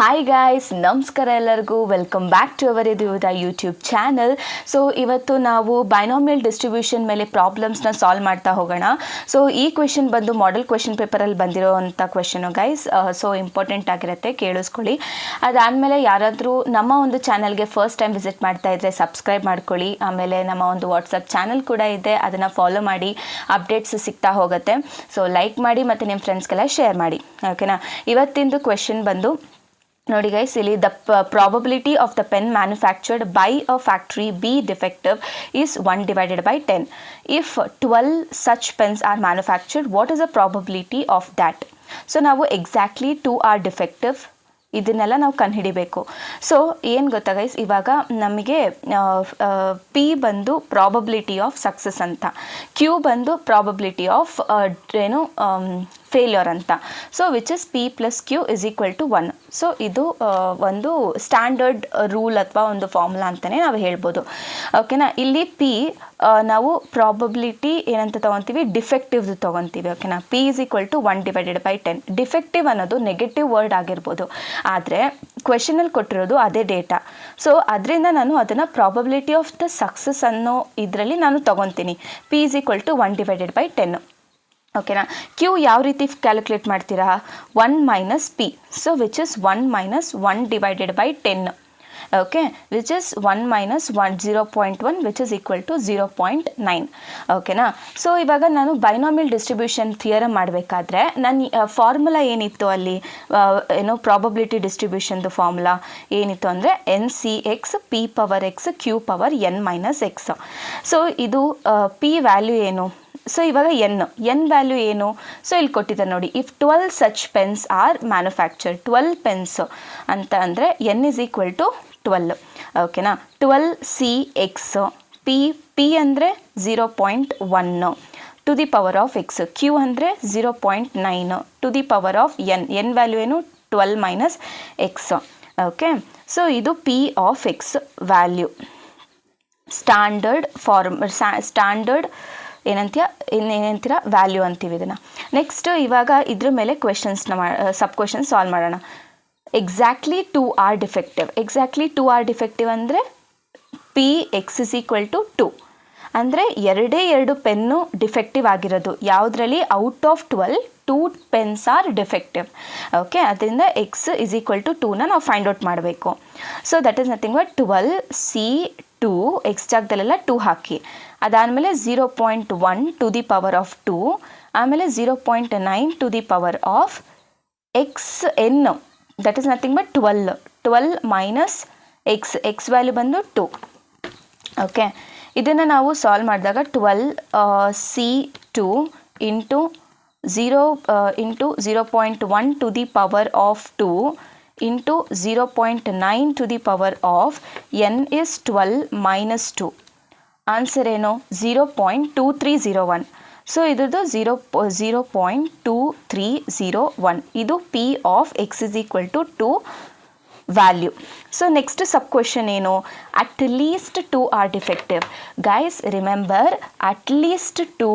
Hi guys, ನಮಸ್ಕಾರ ಎಲ್ಲರಿಗೂ. Welcome back to our YouTube channel. So ಇವತ್ತು ನಾವು ಬೈನಾಮಿಯಲ್ ಡಿಸ್ಟ್ರಿಬ್ಯೂಷನ್ ಮೇಲೆ ಪ್ರಾಬ್ಲಮ್ಸ್ನ ಸಾಲ್ವ್ ಮಾಡ್ತಾ ಹೋಗೋಣ. ಸೊ ಈ ಕ್ವೆಶನ್ ಬಂದು ಮಾಡೆಲ್ ಕ್ವೆಶನ್ ಪೇಪರಲ್ಲಿ ಬಂದಿರೋವಂಥ ಕ್ವೆಶನು ಗೈಸ್. ಸೊ ಇಂಪಾರ್ಟೆಂಟ್ ಆಗಿರುತ್ತೆ, ಕೇಳಿಸ್ಕೊಳ್ಳಿ. ಅದಾದಮೇಲೆ ಯಾರಾದರೂ ನಮ್ಮ ಒಂದು ಚಾನಲ್ಗೆ ಫಸ್ಟ್ ಟೈಮ್ ವಿಸಿಟ್ ಮಾಡ್ತಾ ಇದ್ದರೆ ಸಬ್ಸ್ಕ್ರೈಬ್ ಮಾಡ್ಕೊಳ್ಳಿ. ಆಮೇಲೆ ನಮ್ಮ ಒಂದು ವಾಟ್ಸಪ್ ಚಾನಲ್ ಕೂಡ ಇದೆ, ಅದನ್ನು ಫಾಲೋ ಮಾಡಿ, ಅಪ್ಡೇಟ್ಸ್ ಸಿಗ್ತಾ ಹೋಗುತ್ತೆ. ಸೊ ಲೈಕ್ ಮಾಡಿ ಮತ್ತು ನಿಮ್ಮ ಫ್ರೆಂಡ್ಸ್ಗೆಲ್ಲ ಶೇರ್ ಮಾಡಿ, ಓಕೆನಾ. ಇವತ್ತಿಂದು ಕ್ವೆಶನ್ ಬಂದು ನೋಡಿ ಗೈಸ್, ಇಲ್ಲಿ the probability of the pen manufactured by a factory B defective is 1/10. If 12 such pens are manufactured, what is the probability of that? So ನಾವು ಎಕ್ಸಾಕ್ಟ್ಲಿ 2 are defective, ಇದನ್ನೆಲ್ಲ ನಾವು ಕಂಡುಹಿಡಿಬೇಕು. ಸೊ ಏನು ಗೊತ್ತಾ ಗೈಸ್, ಇವಾಗ ನಮಗೆ ಪಿ ಬಂದು ಪ್ರಾಬಬಿಲಿಟಿ ಆಫ್ ಸಕ್ಸಸ್ ಅಂತ, ಕ್ಯೂ ಬಂದು ಪ್ರಾಬಬಿಲಿಟಿ ಆಫ್ ಏನು ಫೇಲ್ಯೂರ್ ಅಂತ. So which is P plus Q is equal to 1. So ಇದು ಒಂದು ಸ್ಟ್ಯಾಂಡರ್ಡ್ ರೂಲ್ ಅಥವಾ ಒಂದು ಫಾರ್ಮುಲಾ ಅಂತಲೇ ನಾವು ಹೇಳ್ಬೋದು, ಓಕೆನಾ. ಇಲ್ಲಿ ಪಿ ನಾವು ಪ್ರಾಬಬಿಲಿಟಿ ಏನಂತ ತೊಗೊತೀವಿ, ಡಿಫೆಕ್ಟಿವ್ದು ತೊಗೊತೀವಿ, ಓಕೆನಾ. P is equal to 1/10. Defective ಅನ್ನೋದು ನೆಗೆಟಿವ್ ವರ್ಡ್ ಆಗಿರ್ಬೋದು, ಆದರೆ ಕ್ವೆಶನಲ್ಲಿ ಕೊಟ್ಟಿರೋದು ಅದೇ ಡೇಟಾ. ಸೊ ಅದರಿಂದ ನಾನು ಅದನ್ನು ಪ್ರಾಬಬಿಲಿಟಿ ಆಫ್ ದ ಸಕ್ಸಸ್ ಅನ್ನೋ ಇದರಲ್ಲಿ ನಾನು ತೊಗೊತೀನಿ. ಪಿ ಇಸ್ ಈಕ್ವಲ್ ಟು 1/10, ಓಕೆನಾ. ಕ್ಯೂ ಯಾವ ರೀತಿ ಕ್ಯಾಲ್ಕುಲೇಟ್ ಮಾಡ್ತೀರಾ, 1 minus P. So which is 1 minus 1/10, okay, which is 1 minus 0.1 which is equal to 0.9, ಓಕೆನಾ. ಸೊ ಇವಾಗ ನಾನು ಬೈನಾಮಿಯಲ್ ಡಿಸ್ಟ್ರಿಬ್ಯೂಷನ್ ಥಿಯರಮ್ ಮಾಡಬೇಕಾದ್ರೆ ನನ್ನ ಫಾರ್ಮುಲಾ ಏನಿತ್ತು ಅಲ್ಲಿ, ಏನೋ ಪ್ರಾಬಬಿಲಿಟಿ ಡಿಸ್ಟ್ರಿಬ್ಯೂಷನ್ದು ಫಾರ್ಮುಲಾ ಏನಿತ್ತು ಅಂದರೆ NC(x) P⁴x Q⁴n-x. ಸೊ ಇದು ಪಿ ವ್ಯಾಲ್ಯೂ ಏನು, ಸೊ ಇವಾಗ ಎನ್ ವ್ಯಾಲ್ಯೂ ಏನು, ಸೊ ಇಲ್ಲಿ ಕೊಟ್ಟಿದ್ದಾರೆ ನೋಡಿ. If 12 such pens are manufactured, 12 pens ಅಂತ ಅಂದರೆ n ಇಸ್ ಈಕ್ವಲ್ ಟು 12, ಓಕೆನಾ. 12CX, ಪಿ ಅಂದರೆ 0.1 to the power of X, Q ಅಂದರೆ 0.9 to the power of N value ಏನು 12 ಮೈನಸ್ ಎಕ್ಸ್, ಓಕೆ. ಸೊ ಇದು P of X value, standard ಏನಂತೀರ value ಅಂತೀವಿ ಇದನ್ನು. ನೆಕ್ಸ್ಟ್ ಇವಾಗ ಇದ್ರ ಮೇಲೆ ಸಬ್ ಕ್ವೆಶನ್ ಸಾಲ್ವ್ ಮಾಡೋಣ. Exactly 2 are defective. Exactly 2 are defective ಅಂದರೆ P X is equal to 2 ಅಂದರೆ ಎರಡು ಪೆನ್ನು ಡಿಫೆಕ್ಟಿವ್ ಆಗಿರೋದು. ಯಾವುದರಲ್ಲಿ, out of 12 2 pens are defective, okay. ಅದರಿಂದ ಎಕ್ಸ್ ಇಸ್ ಈಕ್ವಲ್ ಟು 2ನ ನಾವು ಫೈಂಡ್ ಔಟ್ ಮಾಡಬೇಕು. So that is nothing but 12C2, X ಜಾಗದಲ್ಲೆಲ್ಲ 2 ಹಾಕಿ. ಅದಾದಮೇಲೆ 0.1 ಟು ದಿ ಪವರ್ ಆಫ್ 2, ಆಮೇಲೆ 0.9 to the power of X N, that is nothing but 12 minus X value ಬಂದು 2, okay. ಇದನ್ನು ನಾವು ಸಾಲ್ವ್ ಮಾಡಿದಾಗ 12C2 into 0.1 to the power of 2 into 0.9 to the power of N is 12 minus 2. Answer ಏನು, 0.2301. So ಇದ್ರದ್ದು 0.2301. ಇದು P of X is equal to 2 value. So next sub question ಏನು, at least 2 are defective. Guys remember, at least 2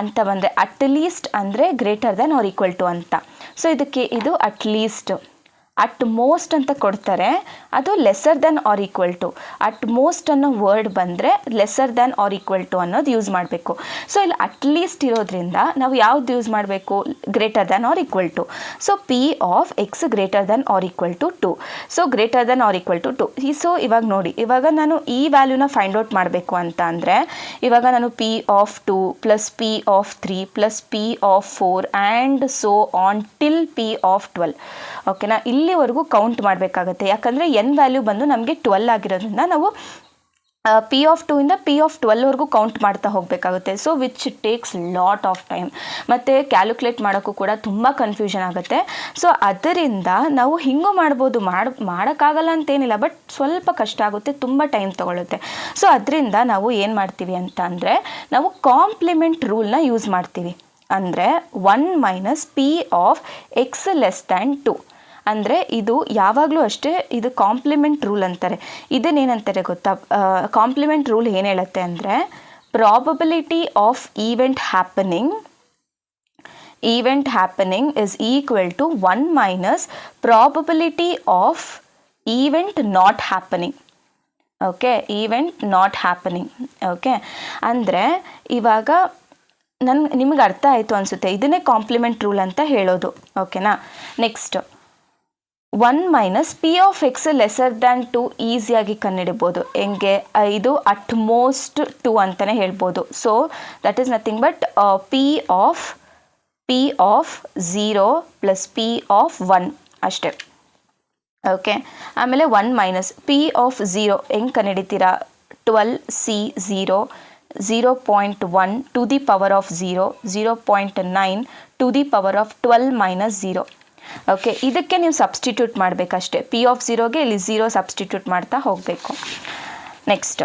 ಅಂತ ಬಂದರೆ, at least ಅಂದರೆ greater than or equal to ಅಂತ. So ಇದಕ್ಕೆ ಇದು ಅಟ್ ಲೀಸ್ಟ್, ಅಟ್ ಮೋಸ್ಟ್ ಅಂತ ಕೊಡ್ತಾರೆ, ಅದು lesser than or equal to. At most ಅನ್ನೋ ವರ್ಡ್ ಬಂದರೆ lesser than or equal to ಅನ್ನೋದು ಯೂಸ್ ಮಾಡಬೇಕು. ಸೊ ಇಲ್ಲಿ ಅಟ್ ಲೀಸ್ಟ್ ಇರೋದ್ರಿಂದ ನಾವು ಯಾವ್ದು ಯೂಸ್ ಮಾಡಬೇಕು, greater than or equal to. So P of X greater than or equal to 2. So greater than or equal to 2. So ಇವಾಗ ನೋಡಿ, ಇವಾಗ ನಾನು ಈ ವ್ಯಾಲ್ಯೂನ ಫೈಂಡ್ ಔಟ್ ಮಾಡಬೇಕು ಅಂತ ಅಂದರೆ, ಇವಾಗ ನಾನು P of 2 plus P of 3 plus P of 4 and so on till P of 12, ಓಕೆನಾ. ಇಲ್ಲಿವರೆಗೂ ಕೌಂಟ್ ಮಾಡಬೇಕಾಗತ್ತೆ, ಯಾಕಂದರೆ ಎನ್ ವ್ಯಾಲ್ಯೂ ಬಂದು ನಮಗೆ 12 ಆಗಿರೋದ್ರಿಂದ ನಾವು ಪಿ ಆಫ್ 2 ಇಂದ ಪಿ ಆಫ್ 12ವರೆಗೂ ಕೌಂಟ್ ಮಾಡ್ತಾ ಹೋಗಬೇಕಾಗುತ್ತೆ. So which takes lot of time, ಮತ್ತು ಕ್ಯಾಲ್ಕುಲೇಟ್ ಮಾಡೋಕ್ಕೂ ಕೂಡ ತುಂಬ ಕನ್ಫ್ಯೂಷನ್ ಆಗುತ್ತೆ. ಸೊ ಅದರಿಂದ ನಾವು ಹಿಂಗೂ ಮಾಡ್ಬೋದು, ಮಾಡೋಕ್ಕಾಗಲ್ಲ ಅಂತೇನಿಲ್ಲ, ಬಟ್ ಸ್ವಲ್ಪ ಕಷ್ಟ ಆಗುತ್ತೆ, ತುಂಬ ಟೈಮ್ ತೊಗೊಳುತ್ತೆ. ಸೊ ಅದರಿಂದ ನಾವು ಏನು ಮಾಡ್ತೀವಿ ಅಂತ ಅಂದರೆ, ನಾವು ಕಾಂಪ್ಲಿಮೆಂಟ್ ರೂಲ್ನ ಯೂಸ್ ಮಾಡ್ತೀವಿ. ಅಂದರೆ 1 minus P of X less than 2 ಅಂದರೆ ಇದು ಯಾವಾಗಲೂ ಅಷ್ಟೇ, ಇದು ಕಾಂಪ್ಲಿಮೆಂಟ್ ರೂಲ್ ಅಂತಾರೆ. ಇದನ್ನೇನಂತಾರೆ ಗೊತ್ತಾ, ಕಾಂಪ್ಲಿಮೆಂಟ್ ರೂಲ್ ಏನು ಹೇಳುತ್ತೆ ಅಂದರೆ, probability of event happening event happening is equal to 1 minus probability of event not happening. Okay, event not happening. Okay, ಅಂದರೆ ಇವಾಗ ನಿಮಗೆ ಅರ್ಥ ಆಯಿತು ಅನಿಸುತ್ತೆ. ಇದನ್ನೇ ಕಾಂಪ್ಲಿಮೆಂಟ್ ರೂಲ್ ಅಂತ ಹೇಳೋದು. ಓಕೆನಾ. Next 1 minus P of X lesser than 2 ಈಸಿಯಾಗಿ ಕಂಡುಹಿಡ್ಬೋದು. ಹೆಂಗೆ? ಇದು ಅಟ್ಮೋಸ್ಟ್ 2 ಅಂತಲೇ ಹೇಳ್ಬೋದು. So that is nothing but P of 0 plus P of 1 ಅಷ್ಟೇ. ಓಕೆ, ಆಮೇಲೆ 1 ಮೈನಸ್ ಪಿ ಆಫ್ 0 ಹೆಂಗೆ ಕಂಡುಹಿಡಿತೀರಾ? 12C0 0.1 to the power of 0, 0.9 to the power of 12 minus 0. Okay, ಇದಕ್ಕೆ ನೀವು ಸಬ್ಸ್ಟಿಟ್ಯೂಟ್ ಮಾಡಬೇಕಷ್ಟೆ. ಪಿ ಆಫ್ 0ಗೆ ಇಲ್ಲಿ 0 ಸಬ್ಸ್ಟಿಟ್ಯೂಟ್ ಮಾಡ್ತಾ ಹೋಗಬೇಕು. ನೆಕ್ಸ್ಟ್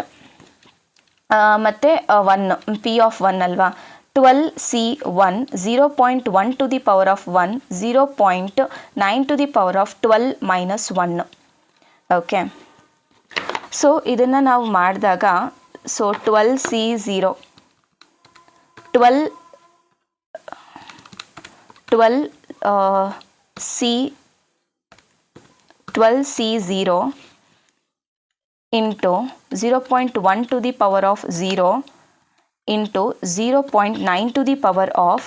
ಮತ್ತು 1 ಪಿ ಆಫ್ 1 ಅಲ್ವಾ, 12C1 0.1 to the power of 1, 0.9 to the power of 12 minus 1. Okay, so ಇದನ್ನು ನಾವು ಮಾಡಿದಾಗ so 12C0 12C0 into 0.1 to the power of 0 into 0.9 to the power of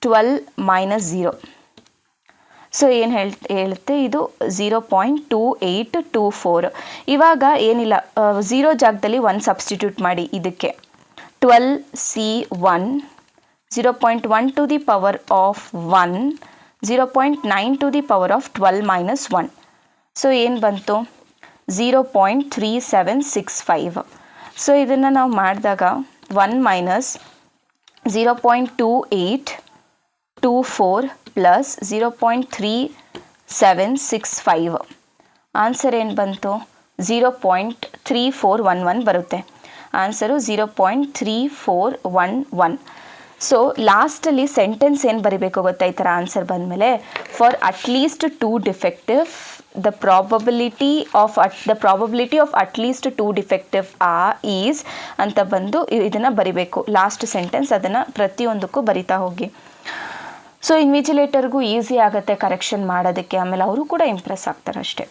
12 minus 0. So ಏನು ಹೇಳುತ್ತೆ ಇದು 0.2824. ಇವಾಗ ಏನಿಲ್ಲ, 0 ಜಾಗದಲ್ಲಿ 1 ಸಬ್ಸ್ಟಿಟ್ಯೂಟ್ ಮಾಡಿ ಇದಕ್ಕೆ. 12C1 0.1 to the power of 1, 0.9 to the power of 12 minus 1. So ಏನು ಬಂತು? 0.3765. ಸೊ ಇದನ್ನು ನಾವು ಮಾಡಿದಾಗ 1 ಮೈನಸ್ 0.2824 ಪ್ಲಸ್ 0.3765. ಆನ್ಸರ್ ಏನು ಬಂತು? 0.3411 ಬರುತ್ತೆ. ಆನ್ಸರು 0.3411. ಸೊ ಲಾಸ್ಟಲ್ಲಿ ಸೆಂಟೆನ್ಸ್ ಏನು ಬರೀಬೇಕು ಗೊತ್ತಾ? ಈ ಥರ ಆನ್ಸರ್ ಬಂದಮೇಲೆ for at least 2 defective the probability of at least 2 defective is ಅಂತ ಬಂದು ಇದನ್ನು ಬರಿಬೇಕು. ಲಾಸ್ಟ್ ಸೆಂಟೆನ್ಸ್ ಅದನ್ನು ಪ್ರತಿಯೊಂದಕ್ಕೂ ಬರಿತಾ ಹೋಗಿ. ಸೊ ಇನ್ವಿಜಿಲೇಟರ್ಗೂ ಈಸಿ ಆಗುತ್ತೆ ಕರೆಕ್ಷನ್ ಮಾಡೋದಕ್ಕೆ, ಆಮೇಲೆ ಅವರು ಕೂಡ ಇಂಪ್ರೆಸ್ ಆಗ್ತಾರೆ ಅಷ್ಟೇ.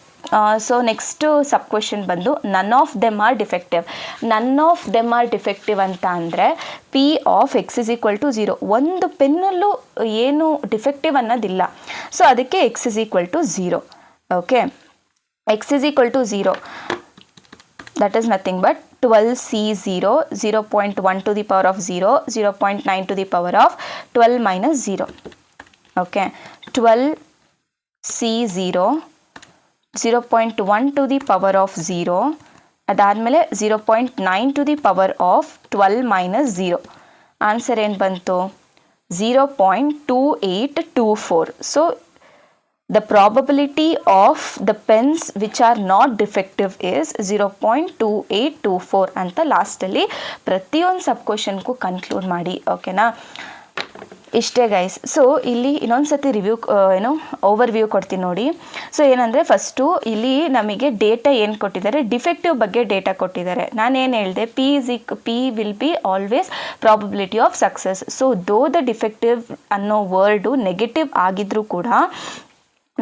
ಸೊ ನೆಕ್ಸ್ಟ್ ಸಬ್ ಕ್ವೆಶನ್ ಬಂದು none of them are defective. None of them are defective ಅಂತ ಅಂದರೆ P of X is equal to 0. ಒಂದು ಪೆನ್ನಲ್ಲೂ ಏನು ಡಿಫೆಕ್ಟಿವ್ ಅನ್ನೋದಿಲ್ಲ. ಸೊ ಅದಕ್ಕೆ X is equal to 0. Okay, X is equal to 0, that is nothing but 12C0 0.1 to the power of 0, 0.9 to the power of 12 minus 0. Okay, 12C0 0.1 to the power of 0, ಅದಾದಮೇಲೆ 0.9 to the power of 12 minus 0. Answer ಏನು ಬಂತು? 0.2824. So the probability of the pens which are not defective is 0.2824 ಅಂತ ಲಾಸ್ಟಲ್ಲಿ ಪ್ರತಿಯೊಂದು ಸಬ್ ಕ್ವೆಶನ್ಗೂ conclude ಮಾಡಿ. ಓಕೆನಾ, ಇಷ್ಟೇ guys. So ಇಲ್ಲಿ ಇನ್ನೊಂದು ಸತಿ ಓವರ್ ವ್ಯೂ ಕೊಡ್ತೀನಿ ನೋಡಿ. ಸೊ ಏನಂದರೆ ಫಸ್ಟು ಇಲ್ಲಿ ನಮಗೆ ಡೇಟಾ ಏನು ಕೊಟ್ಟಿದ್ದಾರೆ, ಡಿಫೆಕ್ಟಿವ್ ಬಗ್ಗೆ ಡೇಟಾ ಕೊಟ್ಟಿದ್ದಾರೆ. ನಾನೇನು ಹೇಳಿದೆ, P will be always probability of success. So though the defective ಅನ್ನೋ ವರ್ಡು ನೆಗೆಟಿವ್ ಆಗಿದ್ರೂ ಕೂಡ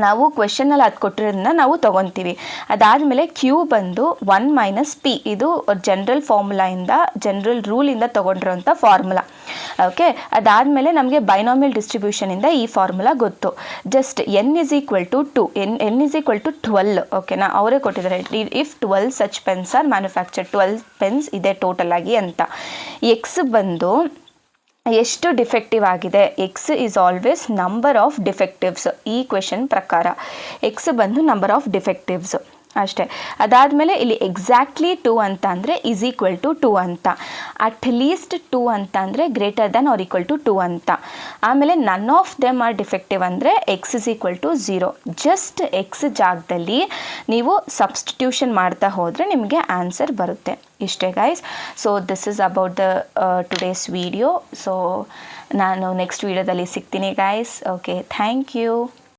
ನಾವು ಕ್ವೆಶನಲ್ಲಿ ಅದು ಕೊಟ್ಟಿರೋದನ್ನ ನಾವು ತೊಗೊತೀವಿ. ಅದಾದಮೇಲೆ ಕ್ಯೂ ಬಂದು 1 ಮೈನಸ್ ಪಿ, ಇದು ಜನರಲ್ ಫಾರ್ಮುಲಾಯಿಂದ ಜನರಲ್ ರೂಲಿಂದ ತೊಗೊಂಡಿರೋಂಥ ಫಾರ್ಮುಲಾ. ಓಕೆ, ಅದಾದಮೇಲೆ ನಮಗೆ ಬೈನಾಮಿಯಲ್ ಡಿಸ್ಟ್ರಿಬ್ಯೂಷನಿಂದ ಈ ಫಾರ್ಮುಲಾ ಗೊತ್ತು. Just N is equal to 2, N is equal to 12. ಓಕೆನಾ, ಅವರೇ ಕೊಟ್ಟಿದ್ದಾರೆ. If 12 such pens are manufacture, 12 pens ಇದೆ ಟೋಟಲ್ ಆಗಿ ಅಂತ. ಎಕ್ಸ್ ಬಂದು ಎಷ್ಟು ಡಿಫೆಕ್ಟಿವ್ ಆಗಿದೆ? X is always number of defectives. ಈ ಕ್ವೆಶನ್ ಪ್ರಕಾರ ಎಕ್ಸ್ ಬಂದು ನಂಬರ್ ಆಫ್ ಡಿಫೆಕ್ಟಿವ್ಸ್ ಅಷ್ಟೇ. ಅದಾದಮೇಲೆ ಇಲ್ಲಿ ಎಕ್ಸಾಕ್ಟ್ಲಿ 2 ಅಂತ ಅಂದರೆ ಈಸ್ ಈಕ್ವಲ್ ಟು 2 ಅಂತ, ಅಟ್ ಲೀಸ್ಟ್ 2 ಅಂತ ಅಂದರೆ greater than or equal to 2 ಅಂತ. ಆಮೇಲೆ none of them are defective ಅಂದರೆ X is equal to 0. Just X ಜಾಗದಲ್ಲಿ ನೀವು ಸಬ್ಸ್ಟಿಟ್ಯೂಷನ್ ಮಾಡ್ತಾ ಹೋದರೆ ನಿಮಗೆ ಆನ್ಸರ್ ಬರುತ್ತೆ. ಇಷ್ಟೇ guys. So this is about the today's video. So ನಾನು ನೆಕ್ಸ್ಟ್ ವಿಡಿಯೋದಲ್ಲಿ ಸಿಗ್ತೀನಿ ಗೈಸ್. Okay, thank you.